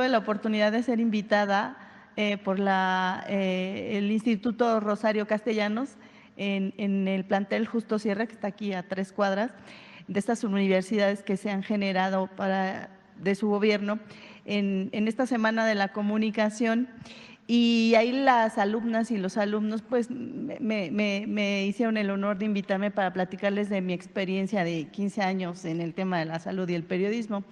tuve la oportunidad de ser invitada por el Instituto Rosario Castellanos en el plantel Justo Sierra, que está aquí a 3 cuadras, de estas universidades que se han generado de su gobierno en esta Semana de la Comunicación. Y ahí las alumnas y los alumnos pues me hicieron el honor de invitarme para platicarles de mi experiencia de 15 años en el tema de la salud y el periodismo.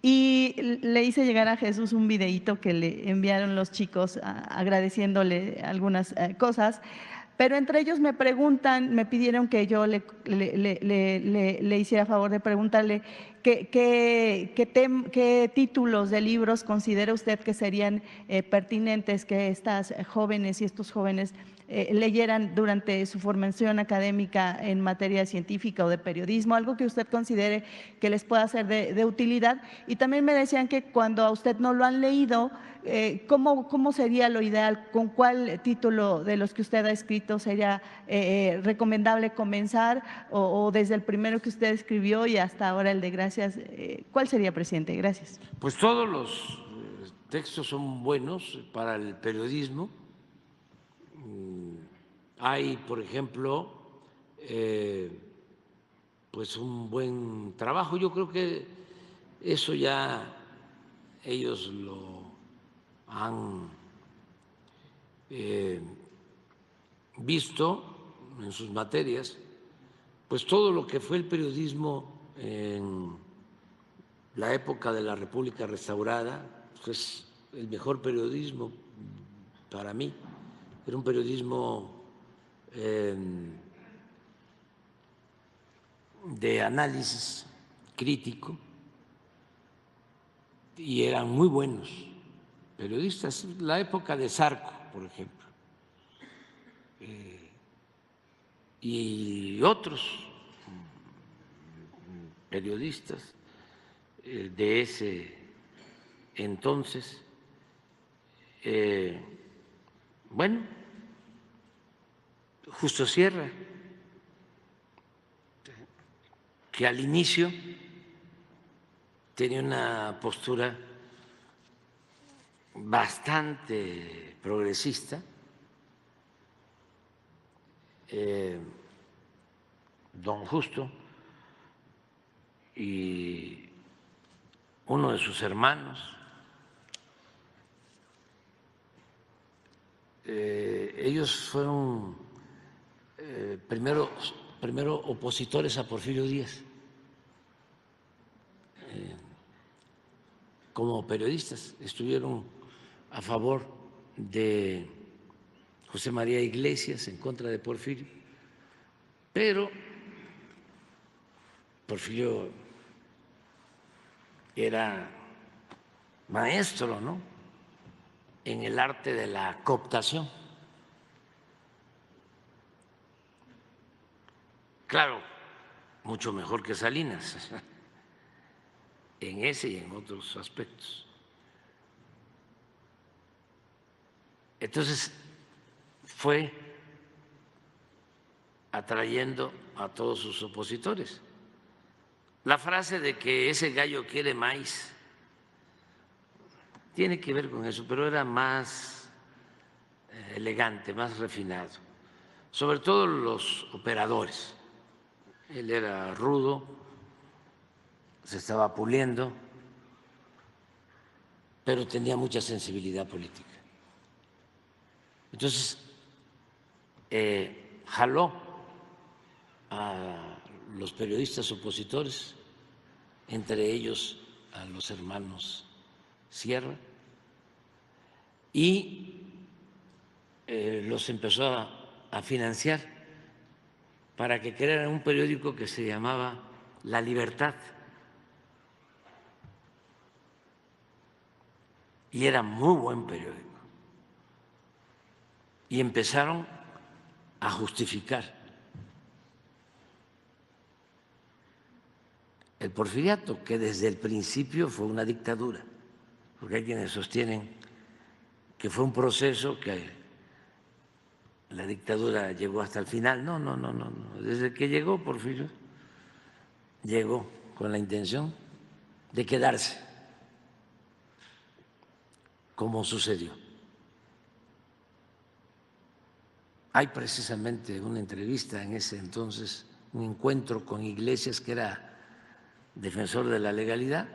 Y le hice llegar a Jesús un videíto que le enviaron los chicos agradeciéndole algunas cosas, pero entre ellos me preguntan, me pidieron que yo le hiciera favor de preguntarle qué títulos de libros considera usted que serían pertinentes que estas jóvenes y estos jóvenes leyeran durante su formación académica en materia científica o de periodismo, algo que usted considere que les pueda ser de utilidad. Y también me decían que cuando a usted no lo han leído, ¿cómo sería lo ideal? ¿Con cuál título de los que usted ha escrito sería recomendable comenzar? O desde el primero que usted escribió y hasta ahora el de Gracias, ¿cuál sería, presidente? Gracias. Pues todos los textos son buenos para el periodismo. Hay, por ejemplo, pues un buen trabajo. Yo creo que eso ya ellos lo han visto en sus materias, pues todo lo que fue el periodismo en la época de la República Restaurada, pues el mejor periodismo para mí. Era un periodismo de análisis crítico y eran muy buenos periodistas. La época de Zarco, por ejemplo, y otros periodistas de ese entonces. Bueno, Justo Sierra, que al inicio tenía una postura bastante progresista, don Justo y uno de sus hermanos, ellos fueron primero opositores a Porfirio Díaz como periodistas, estuvieron a favor de José María Iglesias, en contra de Porfirio, pero Porfirio era maestro, ¿no?, en el arte de la cooptación. Claro, mucho mejor que Salinas en ese y en otros aspectos. Entonces fue atrayendo a todos sus opositores. La frase de que ese gallo quiere maíz tiene que ver con eso, pero era más elegante, más refinado, sobre todo los operadores. Él era rudo, se estaba puliendo, pero tenía mucha sensibilidad política. Entonces, jaló a los periodistas opositores, entre ellos a los hermanos Sierra, y los empezó a financiar para que crearan un periódico que se llamaba La Libertad. Y era muy buen periódico. Y empezaron a justificar el porfiriato, que desde el principio fue una dictadura, porque hay quienes sostienen que fue un proceso, que la dictadura llegó hasta el final. No, no, no, no, no. Desde que llegó Porfirio, llegó con la intención de quedarse. como sucedió. Hay precisamente una entrevista en ese entonces, un encuentro con Iglesias, que era defensor de la legalidad,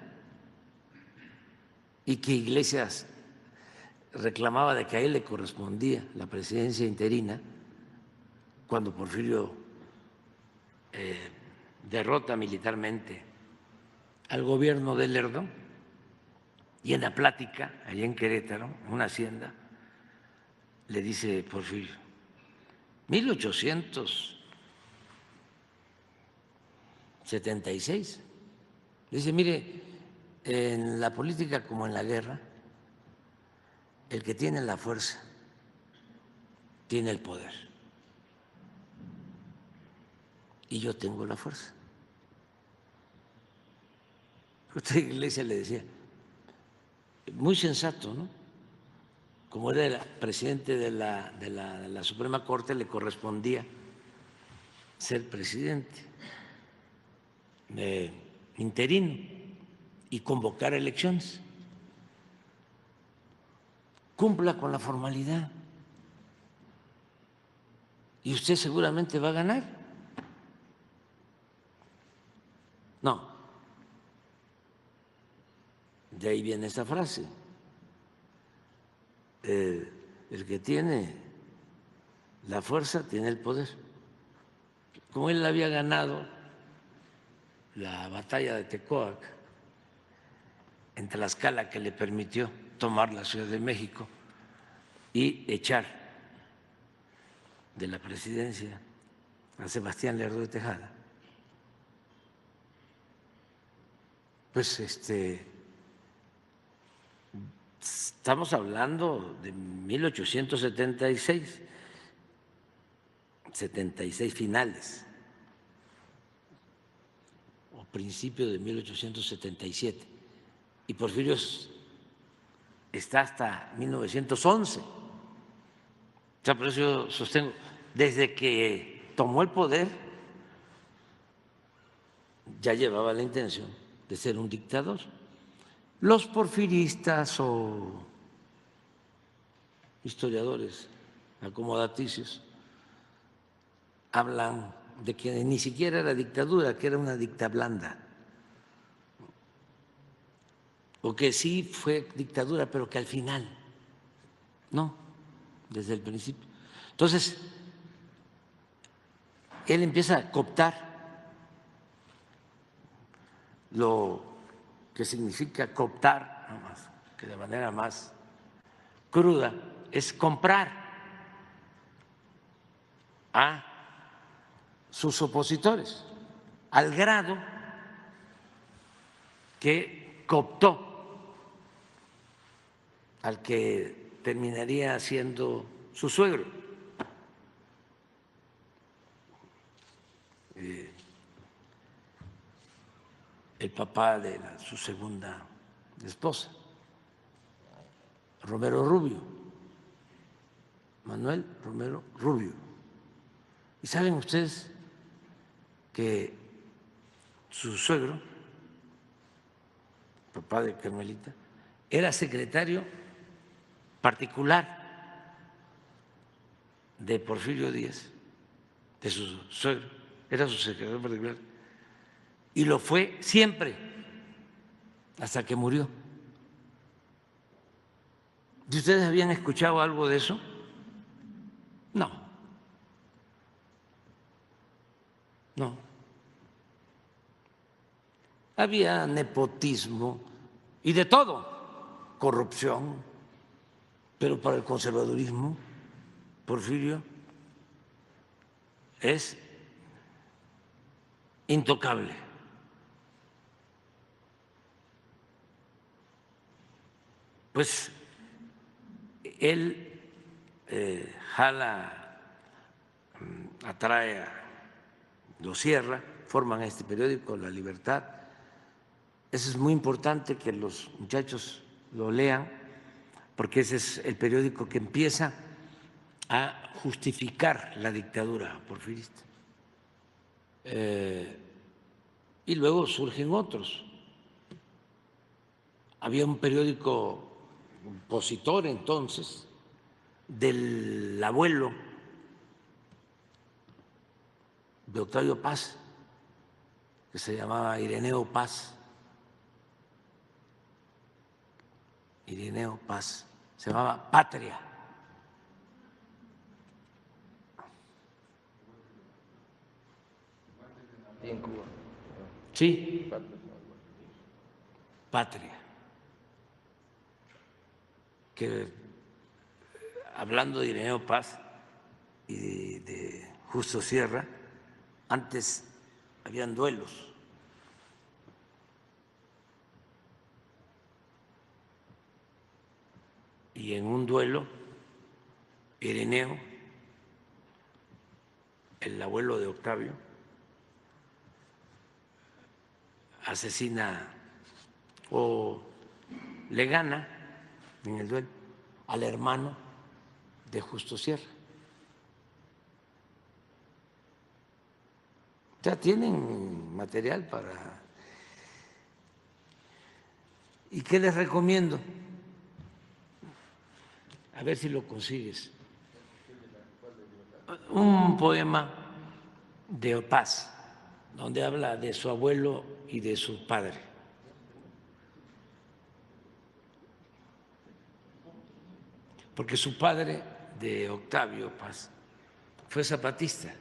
y que Iglesias reclamaba de que a él le correspondía la presidencia interina cuando Porfirio derrota militarmente al gobierno de Lerdo, y en la plática, allá en Querétaro, en una hacienda, le dice Porfirio, 1876, dice, mire, en la política como en la guerra, el que tiene la fuerza tiene el poder. Y yo tengo la fuerza. Usted, Iglesias, le decía, muy sensato, ¿no? Como era el presidente de la Suprema Corte, le correspondía ser presidente interino y convocar elecciones. Cumpla con la formalidad y usted seguramente va a ganar. No, de ahí viene esa frase. El que tiene la fuerza tiene el poder. Como él había ganado la batalla de Tecoac en Tlaxcala, que le permitió tomar la Ciudad de México y echar de la presidencia a Sebastián Lerdo de Tejada, pues estamos hablando de 1876, 76 finales o principio de 1877, y Porfirio está hasta 1911. O sea, por eso yo sostengo, desde que tomó el poder ya llevaba la intención de ser un dictador. Los porfiristas o historiadores acomodaticios hablan de que ni siquiera era dictadura, que era una dictablanda, o que sí fue dictadura, pero que al final no, desde el principio. Entonces, él empieza a cooptar lo que significa cooptar, que de manera más cruda, es comprar a sus opositores, al grado que cooptó al que terminaría siendo su suegro, el papá de su segunda esposa, Romero Rubio, Manuel Romero Rubio. ¿Y saben ustedes que su suegro, papá de Carmelita, era secretario particular de Porfirio Díaz, de su suegro, era su secretario particular, y lo fue siempre hasta que murió? ¿Y ustedes habían escuchado algo de eso? No, no. Había nepotismo y de todo, corrupción, pero para el conservadurismo, Porfirio es intocable. Pues él atrae, lo cierra, forman este periódico, La Libertad. Eso es muy importante que los muchachos lo lean, porque ese es el periódico que empieza a justificar la dictadura porfirista. Y luego surgen otros. Había un periódico compositor entonces del abuelo de Octavio Paz, que se llamaba Ireneo Paz. Ireneo Paz, se llamaba Patria. En Cuba. Sí, Patria. Que hablando de Ireneo Paz y de Justo Sierra, antes habían duelos. Y en un duelo, Ireneo, el abuelo de Octavio, asesina o le gana en el duelo al hermano de Justo Sierra. O sea, tienen material para... ¿Y qué les recomiendo? A ver si lo consigues. Un poema de Paz, donde habla de su abuelo y de su padre. Porque su padre, de Octavio Paz, fue zapatista.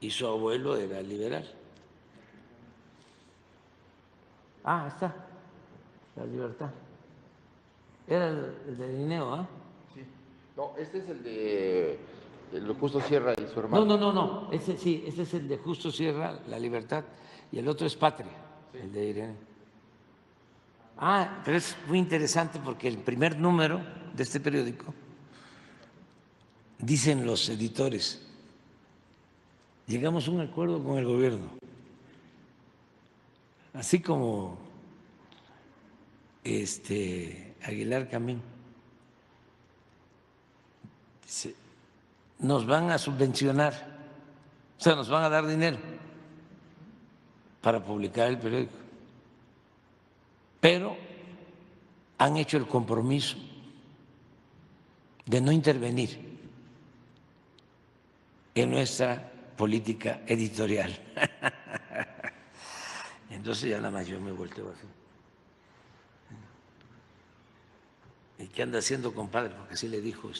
Y su abuelo era liberal. Ah, está, La Libertad. Era el de Linneo, ¿ah? Sí. No, este es el de Justo Sierra y su No, hermano. no, no, no. Ese sí, ese es el de Justo Sierra, La Libertad, y el otro es Patria, el de Irene. Ah, pero es muy interesante porque el primer número de este periódico, dicen los editores, llegamos a un acuerdo con el gobierno, así como Aguilar Camín. Dice, nos van a subvencionar, o sea, nos van a dar dinero para publicar el periódico, pero han hecho el compromiso de no intervenir en nuestra política editorial. Entonces ya nada más yo me volteo así. ¿Y qué anda haciendo, compadre? Porque así le dijo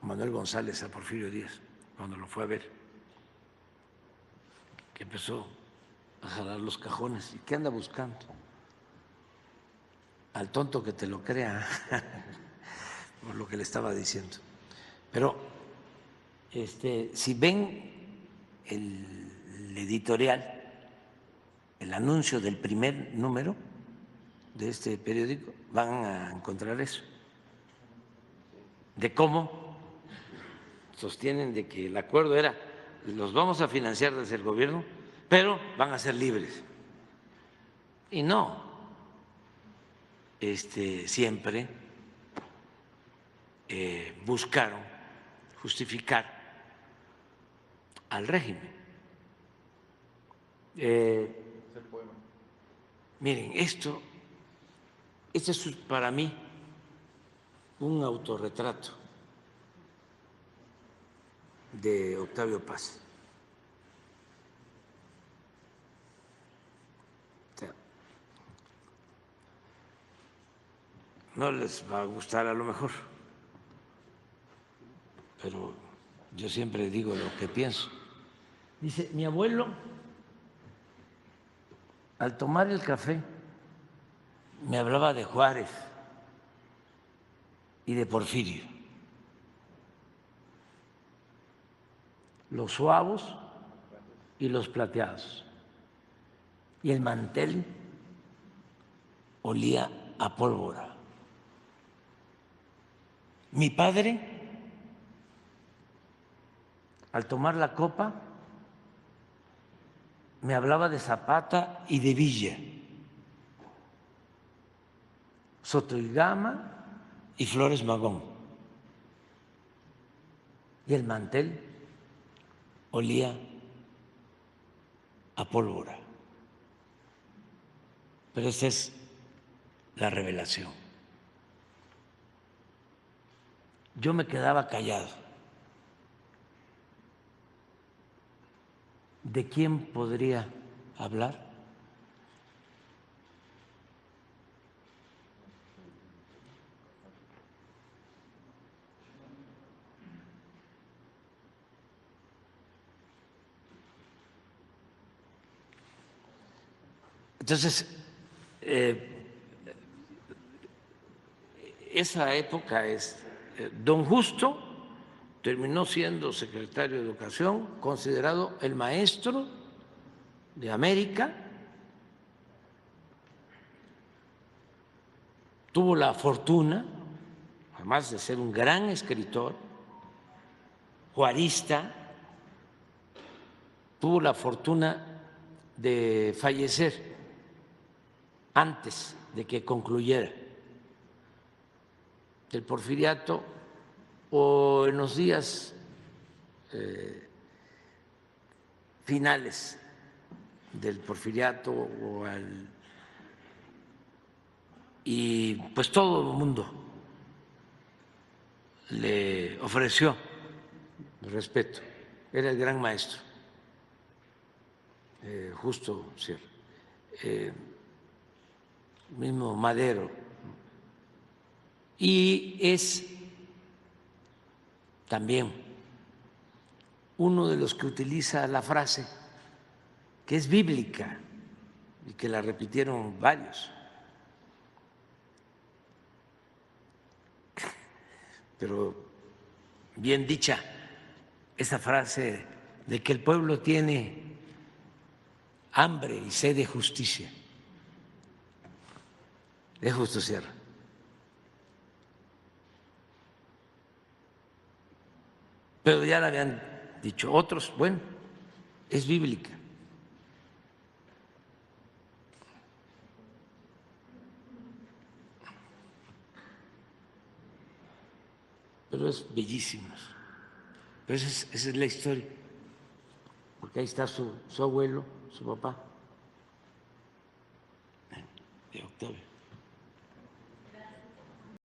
Manuel González a Porfirio Díaz cuando lo fue a ver, que empezó a jalar los cajones. ¿Y qué anda buscando? Al tonto que te lo crea, por lo que le estaba diciendo. Pero si ven el editorial, el anuncio del primer número de este periódico, van a encontrar eso, de cómo sostienen de que el acuerdo era, los vamos a financiar desde el gobierno, pero van a ser libres. Y no, siempre buscaron justificar al régimen. Miren, este es para mí un autorretrato de Octavio Paz. O sea, no les va a gustar a lo mejor, pero yo siempre digo lo que pienso. Dice, mi abuelo, al tomar el café, me hablaba de Juárez y de Porfirio, los suavos y los plateados, y el mantel olía a pólvora. Mi padre, al tomar la copa, me hablaba de Zapata y de Villa, Sotoygama y Flores Magón, y el mantel olía a pólvora. pero esa es la revelación. Yo me quedaba callado. ¿De quién podría hablar? Entonces, esa época es, don Justo terminó siendo secretario de Educación, considerado el maestro de América, tuvo la fortuna, además de ser un gran escritor, juarista, tuvo la fortuna de fallecer antes de que concluyera el porfiriato o en los días finales del porfiriato y pues todo el mundo le ofreció respeto. Era el gran maestro, Justo Sierra, mismo Madero, y es también uno de los que utiliza la frase que es bíblica y que la repitieron varios, pero bien dicha esa frase de que el pueblo tiene hambre y sed de justicia, es Justo Sierra. Pero ya la habían dicho otros, bueno, es bíblica. Pero es bellísimo. Pero esa es la historia, porque ahí está su abuelo, su papá, de Octavio.